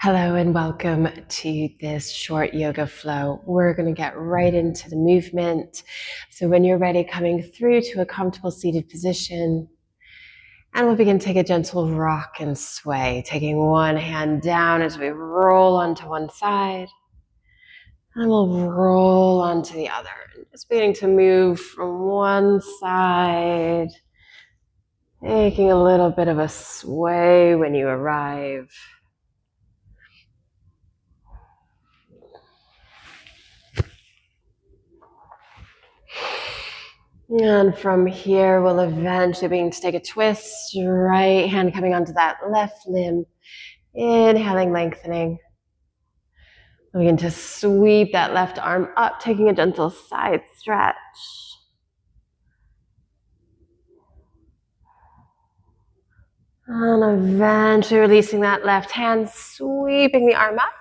Hello and welcome to this short yoga flow. We're going to get right into the movement. So when you're ready, coming through to a comfortable seated position, and we'll begin to take a gentle rock and sway, taking one hand down as we roll onto one side, and we'll roll onto the other. Just beginning to move from one side, taking a little bit of a sway when you arrive. And from here, we'll eventually begin to take a twist. Right hand coming onto that left limb. Inhaling, lengthening. We'll begin to sweep that left arm up, taking a gentle side stretch. And eventually releasing that left hand, sweeping the arm up.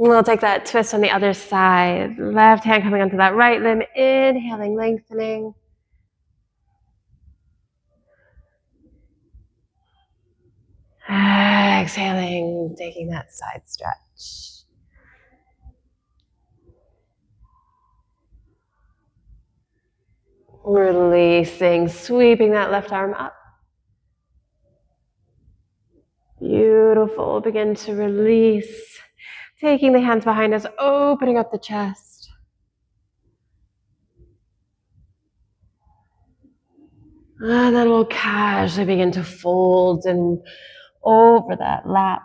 We'll take that twist on the other side. Left hand coming onto that right limb. Inhaling, lengthening. Exhaling, taking that side stretch. Releasing, sweeping that left arm up. Beautiful. Begin to release. Taking the hands behind us, opening up the chest. And then we'll casually begin to fold and over that lap.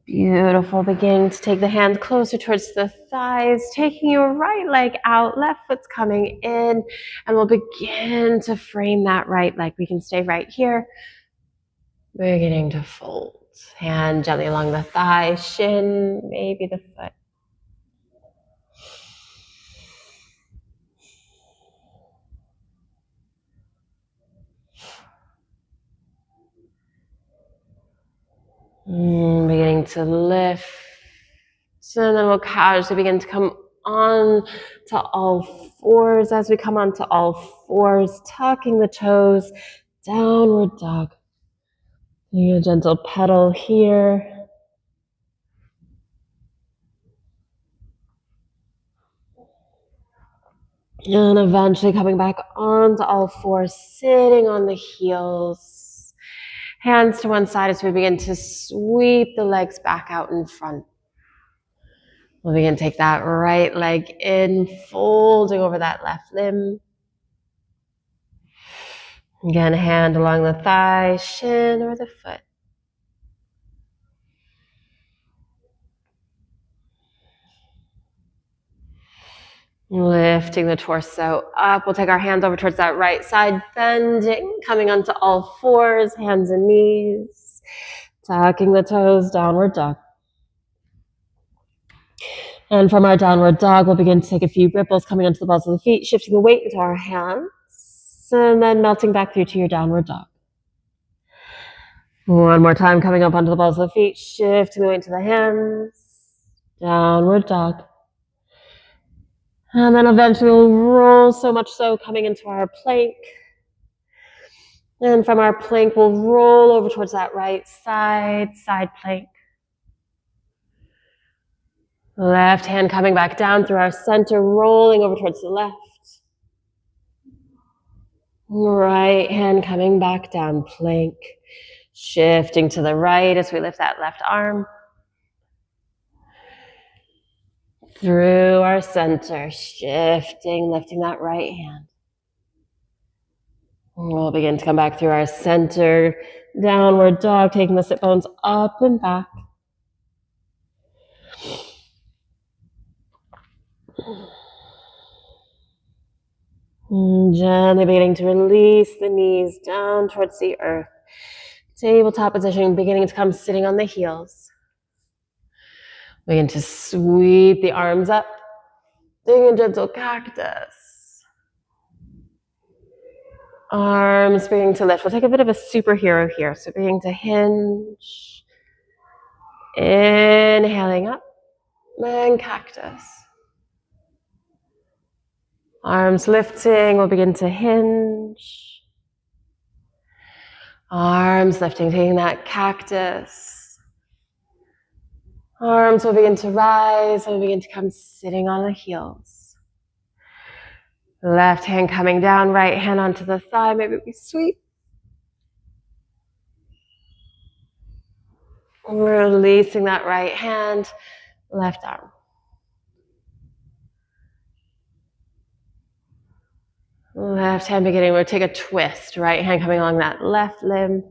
Beautiful. Beginning to take the hands closer towards the thighs, taking your right leg out, left foot's coming in, and we'll begin to frame that right leg. We can stay right here. Beginning to fold. Hand gently along the thigh, shin, maybe the foot. Beginning to lift. So then we'll casually begin to come on to all fours. As we come onto all fours, tucking the toes, downward dog. Doing a gentle pedal here. And eventually coming back onto all fours, sitting on the heels. Hands to one side as we begin to sweep the legs back out in front. We'll begin to take that right leg in, folding over that left limb. Again, hand along the thigh, shin, or the foot. Lifting the torso up. We'll take our hands over towards that right side, bending, coming onto all fours, hands and knees. Tucking the toes, downward dog. And from our downward dog, we'll begin to take a few ripples coming onto the balls of the feet, shifting the weight into our hands, and then melting back through to your downward dog. One more time, coming up onto the balls of the feet, shifting the weight to the hands, downward dog. And then eventually we'll roll, so much so coming into our plank. And from our plank, we'll roll over towards that right side, side plank. Left hand coming back down through our center, rolling over towards the left. Right hand coming back down, plank. Shifting to the right as we lift that left arm. Through our center, shifting, lifting that right hand. We'll begin to come back through our center, downward dog, taking the sit bones up and back. Gently beginning to release the knees down towards the earth. Tabletop position, beginning to come sitting on the heels. Begin to sweep the arms up, doing a gentle cactus. Arms beginning to lift. We'll take a bit of a superhero here. So beginning to hinge. Inhaling up, and cactus. Arms lifting, we'll begin to hinge. Arms lifting, taking that cactus. Arms will begin to rise and we'll begin to come sitting on the heels. Left hand coming down, right hand onto the thigh, maybe we sweep. Releasing that right hand, left arm. Left hand beginning, we'll take a twist. Right hand coming along that left limb.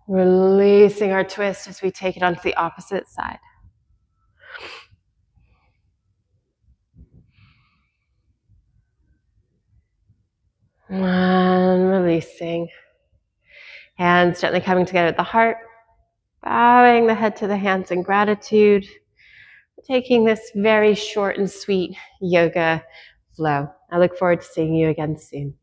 Releasing our twist as we take it onto the opposite side. And releasing. Hands gently coming together at the heart. Bowing the head to the hands in gratitude. Taking this very short and sweet yoga flow. I look forward to seeing you again soon.